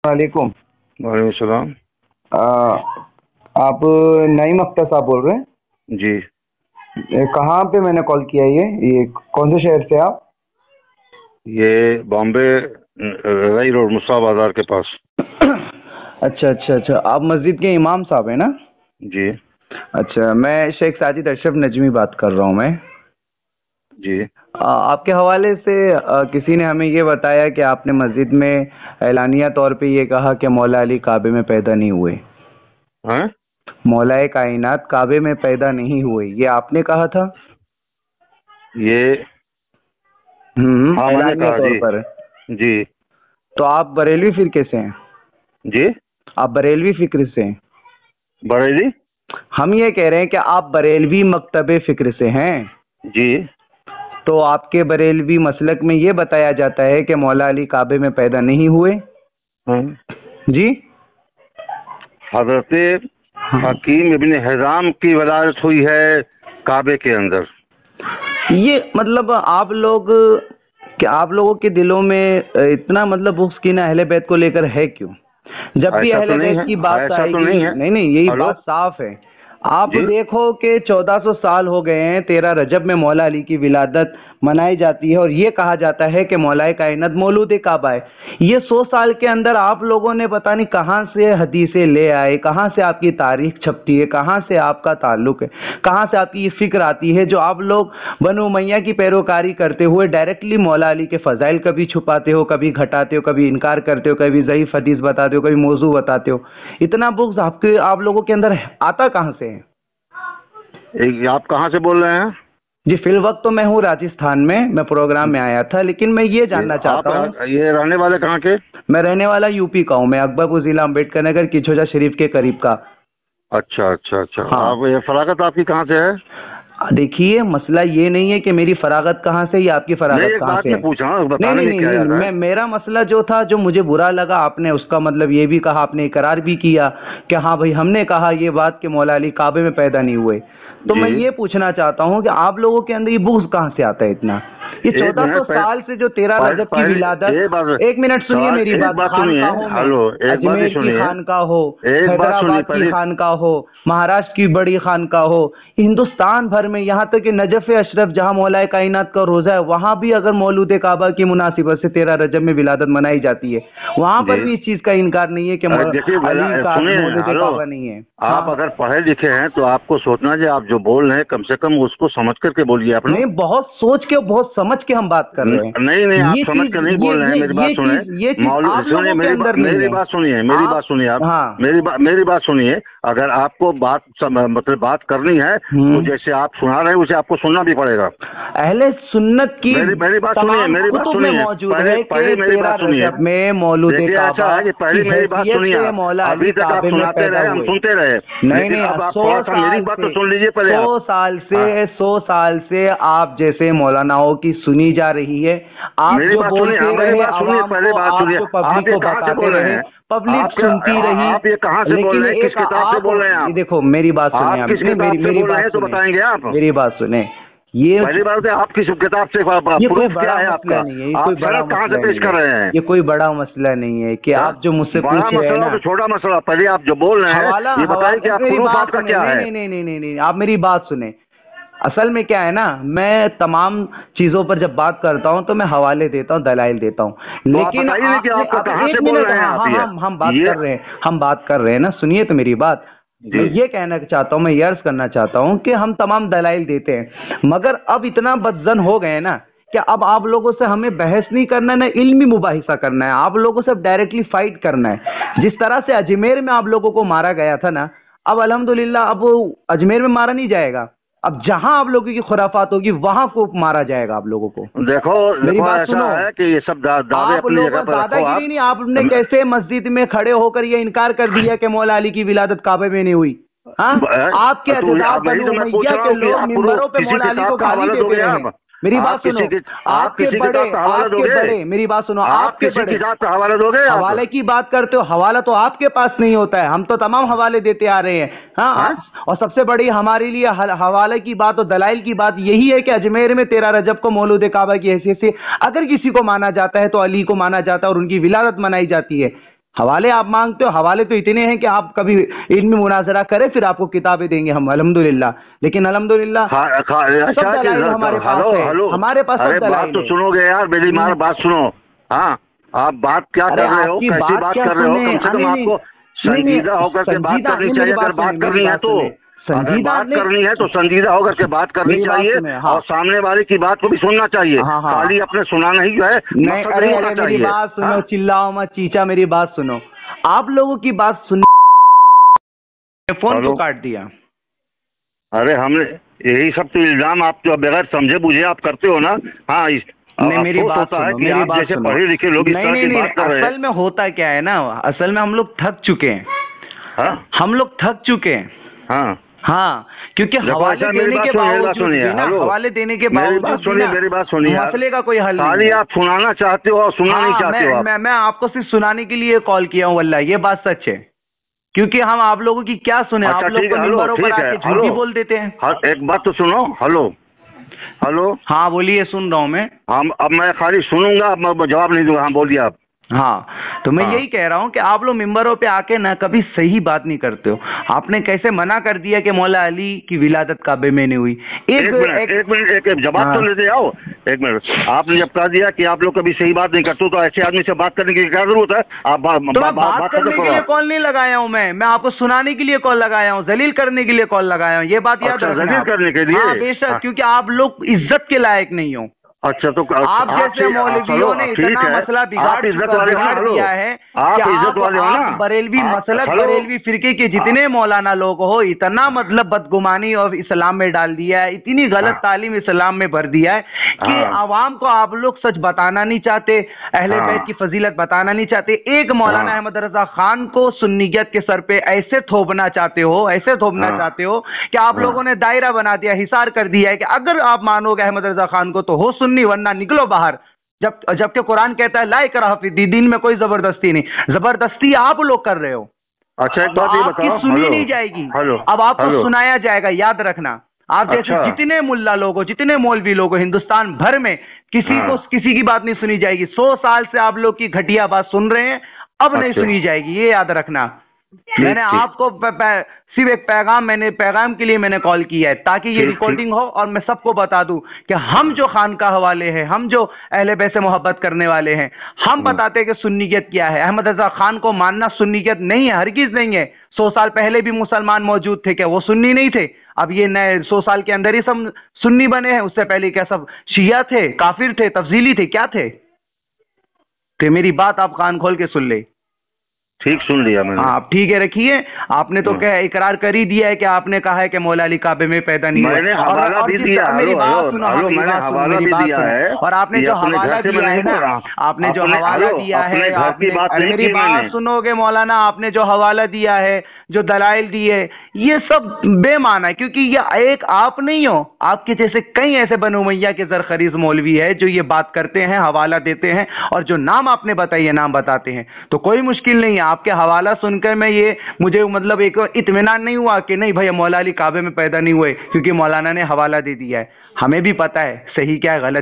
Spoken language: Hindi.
वालेकुम। वालेकुम सलाम। आ, आप नईम अख्तर साहब बोल रहे हैं? जी। कहाँ पे मैंने कॉल किया? ये कौन से शहर से आप? ये बॉम्बे रई रोड मुसा बाजार के पास। अच्छा अच्छा अच्छा, आप मस्जिद के इमाम साहब हैं ना? जी। अच्छा, मैं शेख साजिद अशरफ नजमी बात कर रहा हूँ मैं। जी। आपके हवाले से किसी ने हमें ये बताया कि आपने मस्जिद में एलानिया तौर पे ये कहा कि मौला अली काबे में पैदा नहीं हुए। हैं? मौलाए कायनात काबे में पैदा नहीं हुए, ये आपने कहा था। ये हाँ, मैंने एलानिया कहा तौर जी। पर। जी। तो आप बरेलवी फिरके से हैं? जी। आप बरेलवी फिक्र से हैं? बरेली। हम ये कह रहे हैं कि आप बरेलवी मकतबे फिक्र से हैं। जी। तो आपके बरेलवी मसलक में ये बताया जाता है कि मौला अली काबे में पैदा नहीं हुए। हाँ। जी। हजरत हाँ। हकीम इब्न हिजाम की वलादत हुई है काबे के अंदर। ये मतलब आप लोग, कि आप लोगों के दिलों में इतना मतलब उसकी ना अहले बैत को लेकर है क्यों? जब भी ऐसा तो अहले नहीं बैत है। की बात ऐसा तो आएगी, नहीं है। नहीं नहीं, यही हेलो। बात साफ है। आप जी। देखो कि 1400 साल हो गए हैं, 13 रजब में मौला अली की विलादत मनाई जाती है और ये कहा जाता है कि मौलाए कायनात मौलूद काबा है। ये 100 साल के अंदर आप लोगों ने पता नहीं कहाँ से हदीसें ले आए, कहाँ से आपकी तारीख छपती है, कहाँ से आपका ताल्लुक है, कहाँ से आपकी ये फिक्र आती है जो आप लोग बनु उमैया की पैरोकारी करते हुए डायरेक्टली मौला अली के फजाइल कभी छुपाते हो, कभी घटाते हो, कभी इनकार करते हो, कभी ज़ईफ हदीस बताते हो, कभी मौजू बताते हो। इतना बुग़्ज़ आपके आप लोगों के अंदर आता कहाँ से है? आप कहाँ से बोल रहे हैं? जी, फिल वक्त तो मैं हूँ राजस्थान में, मैं प्रोग्राम में आया था, लेकिन मैं ये जी। जानना आप चाहता हूँ। ये रहने वाले कहाँ के? मैं रहने वाला यूपी का हूँ, मैं अकबरपुर जिला अम्बेडकर नगर किछोजा शरीफ के करीब का। अच्छा अच्छा अच्छा। हाँ। आप ये फरागत आपकी कहाँ से है? देखिए, मसला ये नहीं है कि मेरी फरागत कहाँ से या आपकी फरागत नहीं, एक कहाँ बात से मैं है। पूछ रहा हूँ, नहीं बताने नहीं में नहीं क्या नहीं, जाता है। मैं मेरा मसला जो था, जो मुझे बुरा लगा, आपने उसका मतलब ये भी कहा, आपने इकरार भी किया कि हाँ भाई हमने कहा ये बात कि मौला अली काबे में पैदा नहीं हुए। तो जी। मैं ये पूछना चाहता हूँ कि आप लोगों के अंदर ये बुग़्ज़ कहाँ से आता है इतना? ये एक 1400 मिनट साल से जो 13 पहले रजब की पहले विलादत। एक बात। एक मिनट सुनिए सवाल मेरी एक बात। बात सुनिए। खानकाहों में, हेलो। एक बात ही अजमेर की सुनिए। खानकाह हो, एक बात सुनिए हैदराबाद की पहले। खानकाह हो, महाराष्ट्र की बड़ी खानकाह हो, हिंदुस्तान भर में, यहाँ तक कि नजफ अशरफ जहाँ मौलाए कायनात का रोज़ा है, वहाँ भी अगर मौलूद काबा की मुनासिबत से 13 रजब में विलादत मनाई जाती है, वहाँ जी। पर भी इस चीज़ का इनकार नहीं है कि देखिए अली का सुनिए। मौलूद हेलो। काबा नहीं है। हाँ आप हाँ। अगर पढ़े लिखे हैं तो आपको सोचना चाहिए, आप जो बोल रहे हैं कम से कम उसको समझ करके बोलिए आप नहीं, लोग। बहुत सोच के बहुत समझ के हम बात कर रहे हैं। नहीं नहीं, आप ये समझ चीज कर नहीं ये बोल रहे हैं, ये मेरी बात ये सुने। चीज ये चीज मौलू आप सुनिए, लोगों के अंदर नहीं मेरी है। बात सुनिए, मेरी बात आप। सुनिए आप। हाँ। मेरी बात सुनिए। अगर आपको मतलब बात करनी है तो जैसे आप सुना रहे हैं उसे आपको सुनना भी पड़ेगा। अहले सुन्नत की मेरी मेरी बात सुनिए, तमाम मेरी बात कुतुब में सुनिए। मौजूद पहले है कि पहले मेरी 13 बात सुनिए। रजब में मौलूद देखिए ऐसा काबा है कि की पहले मेरी बात हैसियत सुनिए से आप। मौला अभी अली तक आप काबे में सुनाते पैदा रहे, हम हुए। सुनते रहे। नहीं लेकिन नहीं, अब आप 100 थोड़ा सा मेरी साल बात तो से, सुन लीजिए पहले 100 आप। साल से, हाँ। 100 साल से आप जैसे मौलानाओं की सुनी जा रही है। आप मेरी जो बात सुनिए। हाँ, बोलते मेरी रहे बात सुनिए, आवाम पहले को, बात आप सुनिए। जो आप पब्लिक ये को कहाँ से बताते बोल रहे रहे, हैं? पब्लिक आपके सुनती रही। आप ये कहाँ से बोल लेकिन रहे हैं? किस एक किताब से आप, बोल रहे हैं ये आप? देखो मेरी बात सुने आप आप, किस नहीं किताब मेरी से मेरी बोल रहे बात हैं तो सुने, बताएंगे आप। मेरी बात सुने। ये पहली बात है, आप किस किताब से ये कोई प्रूफ क्या बड़ा है मसला आपका? नहीं है, ये कोई आप बड़ा सनद कहाँ से मसला पेश नहीं है। कर रहे हैं? ये कोई बड़ा मसला नहीं है कि हाँ? आप जो मुझसे बड़ा पूछ रहे हैं मसला ना। तो छोटा मसला, पहले आप जो बोल रहे हैं हवाला ये बताइए कि हवाला आप मेरी प्रूफ बात आपका सुने, क्या नहीं है? नहीं नहीं नहीं नहीं नहीं, आप मेरी बात सुने। असल में क्या है ना, मैं तमाम चीजों पर जब बात करता हूं तो मैं हवाले देता हूं, दलाइल देता हूं, तो आप लेकिन बताइए कि आपने आपका अब कहाँ एक से बोल मिनट, रहे हैं हाँ आप हाँ, ये। हम बात ये कर रहे हैं, हम बात कर रहे हैं ना, सुनिए तो मेरी बात। मैं जी। ये कहना चाहता हूं, मैं ये अर्ज करना चाहता हूं कि हम तमाम दलाइल देते हैं, मगर अब इतना बदजन हो गए ना कि अब आप लोगों से हमें बहस नहीं करना है, ना इल्मी मुबाहिसा करना है, आप लोगों से डायरेक्टली फाइट करना है। जिस तरह से अजमेर में आप लोगों को मारा गया था ना, अब अल्हम्दुलिल्लाह अब अजमेर में मारा नहीं जाएगा। अब जहां आप लोगों की खुराफात होगी वहां को मारा जाएगा आप लोगों को। देखो मेरी देखो, बात ऐसा सुनो। है कि ये सब दावे आप अपनी जगह लोगों पर रखो दादागिरी आप। नहीं, आपने कैसे मस्जिद में खड़े होकर ये इनकार कर दिया कि मौला अली की विलादत काबे में नहीं हुई? हाँ, आपके तो अजदाद वही बनु तो मैं पूछ उमैया रहा के हूँ कि लोग आप मिंबरों पे किसी मौला अली किताब को का गाली हवाला देते दोगे रहे। आप? मेरी बात आप सुनो। आप किसी किताब का हवाला आपके दोगे? बड़े, मेरी बात सुनो, आप आपके किसी बड़े किताब का हवाला दोगे आप? हवाले की बात करते हो, हवाला तो आपके पास नहीं होता है, हम तो तमाम हवाले देते आ रहे हैं। हाँ, हाँ? और सबसे बड़ी हमारे लिए हवाले की बात और दलाइल की बात यही है कि अजमेर में 13 रजब को मौलूद काबा की हैसियत से अगर किसी को माना जाता है तो अली को माना जाता है और उनकी विलादत मनाई जाती है। हवाले आप मांगते हो, हवाले तो इतने हैं कि आप कभी इनमें मुनाजरा करें फिर आपको किताबें देंगे हम, अल्हम्दुलिल्लाह। लेकिन अल्हम्दुलिल्लाह सब दलाइल हमारे पास है, हमारे पास सब बात दलाइल तो है। सुनोगे यार, मेरी मार बात सुनो। हाँ, आप बात क्या अरे कर रहे हो, आपकी कैसी बात क्या कर रहे हो? सुने? कम से कम नहीं आपको संजीदा होकर के बात संजीदा करनी नहीं, चाहिए। मेरी अगर बात सुने, करनी है तो, अगर संजीदा बात नहीं, करनी है तो संजीदा होकर के बात करनी मेरी बात चाहिए सुने, हाँ। और सामने वाले की बात को भी सुनना चाहिए। हाँ, हाँ। खाली अपने सुनाना ही जो है नहीं, मकसद अरे नहीं होना अरे मेरी चाहिए। बात सुनो, हाँ? चिल्लाओ मत चीचा, मेरी बात सुनो। आप लोगों की बात सुन फोन को काट दिया। अरे हमने यही सब तो इल्जाम आप जो बगैर समझे बुझे आप करते हो ना। हाँ, नहीं, मेरी बात होता है सुनो, कि मेरी आप बात जैसे सुनो। पढ़े लिखे लोग इस नहीं तरह नहीं की नहीं, बात कर रहे असल में होता क्या है ना, असल में हम लोग थक चुके हैं। हाँ? हम लोग थक चुके हैं। हाँ हाँ, क्योंकि हवाले देने के बावजूद भी ना, हवाले देने के बावजूद भी ना, मेरी बात सुनिए, मसले का कोई हल नहीं खाली है। आप सुनाना चाहते हो और सुनना नहीं चाहते हो। मैं आपको सिर्फ सुनाने के लिए कॉल किया हूँ, वल्लाह ये बात सच है। क्योंकि हम आप लोगों की क्या सुने, अच्छा, आप लोग ठीक को है, मिंबरों पर आके हेलो, झूठी बोल देते हैं। एक बात तो सुनो। Hello hello. हाँ बोलिए, सुन रहा हूँ मैं। हम अब मैं खाली सुनूंगा, अब मैं जवाब नहीं दूंगा। हाँ बोलिए आप। हाँ, तो मैं हाँ। यही कह रहा हूँ कि आप लोग मिंबरों पे आके ना कभी सही बात नहीं करते हो। आपने कैसे मना कर दिया कि मौला अली की विलादत काबे में नहीं हुई। एक मिनट एक जवाब हाँ। तो लेते आओ। एक मिनट, आपने जब कह दिया कि आप लोग कभी सही बात नहीं करते तो ऐसे आदमी से बात करने की क्या जरूरत है? आप बात करने के लिए कॉल नहीं लगाया हूँ मैं आपको सुनाने के लिए कॉल लगाया हूँ, जलील करने के लिए कॉल लगाया हूँ। ये बात याद रखना। जलील करने के लिए? हाँ बेशक, क्योंकि आप लोग इज्जत के लायक नहीं हो। अच्छा, तो आप जैसे मौलवियों ने इतना मसला बिगाड़ दिया है आप इज्जत वाले हो ना। बरेलवी मसलक, बरेलवी फिरके के जितने मौलाना लोग हो, इतना मतलब बदगुमानी और इस्लाम में डाल दिया है, इतनी गलत तालीम इस्लाम में भर दिया है कि आवाम को आप लोग सच बताना नहीं चाहते, अहले बैत की फजीलत बताना नहीं चाहते। एक मौलाना अहमद रजा खान को सुन्नियत के सर पे ऐसे थोपना चाहते हो, ऐसे थोपना चाहते हो कि आप लोगों ने दायरा बना दिया, हिसार कर दिया है कि अगर आप मानोगे अहमद रजा खान को तो हो सुन्नी, वरना निकलो बाहर। जबकि कुरान कहता है ला इकराह फिद्दीन, दीन में कोई जबरदस्ती नहीं। जबरदस्ती आप लोग कर रहे हो। अच्छा, एक बात ये बताओ, सुनी नहीं जाएगी, अब आपको सुनाया जाएगा, याद रखना। आप जैसे जितने मुल्ला लोग हो, जितने मौलवी लोग हो हिंदुस्तान भर में, किसी की बात नहीं सुनी जाएगी। 100 साल से आप लोग की घटिया बात सुन रहे हैं, अब नहीं सुनी जाएगी, ये याद रखना। मैंने आपको सिर्फ एक पैगाम के लिए मैंने कॉल किया है, ताकि ये रिकॉर्डिंग हो और मैं सबको बता दूं कि हम जो खानकाह वाले हैं, हम जो अहले बैत से मोहब्बत करने वाले हैं, हम बताते हैं कि सुन्नियत क्या है। अहमद रजा खान को मानना सुन्नियत नहीं है, हरगिज नहीं है। 100 साल पहले भी मुसलमान मौजूद थे, क्या वो सुन्नी नहीं थे? अब ये नए 100 साल के अंदर ही सब सुन्नी बने हैं, उससे पहले क्या सब शिया थे, काफिर थे, तफजीली थे, क्या थे? तो मेरी बात आप कान खोल के सुन ले। ठीक, सुन लिया मैंने। हाँ, ठीक है, रखिए। आपने तो क्या इकरार कर ही दिया है कि आपने कहा है कि मौला अली काबे में पैदा नहीं हुआ। मैंने हवाला भी दिया। मेरी बात सुनो, मैंने हवाला भी दिया है। और आपने जो हवाला दिया है ना, आपने जो हवाला दिया है, मेरी बात सुनोगे मौलाना, आपने जो हवाला दिया है, जो दलाइल दिए, ये सब बेमाना है। क्योंकि ये एक आप नहीं हो, आपके जैसे कई ऐसे बनु मैया के जरखरीज मौलवी है जो ये बात करते हैं, हवाला देते हैं, और जो नाम आपने बताइए नाम बताते हैं। तो कोई मुश्किल नहीं है, आपके हवाला सुनकर मैं ये मुझे मतलब एक इत्मीनान नहीं हुआ कि नहीं भाई मौला अली काबे में पैदा नहीं हुए, क्योंकि मौलाना ने हवाला दे दिया है। हमें भी पता है सही क्या है गलत।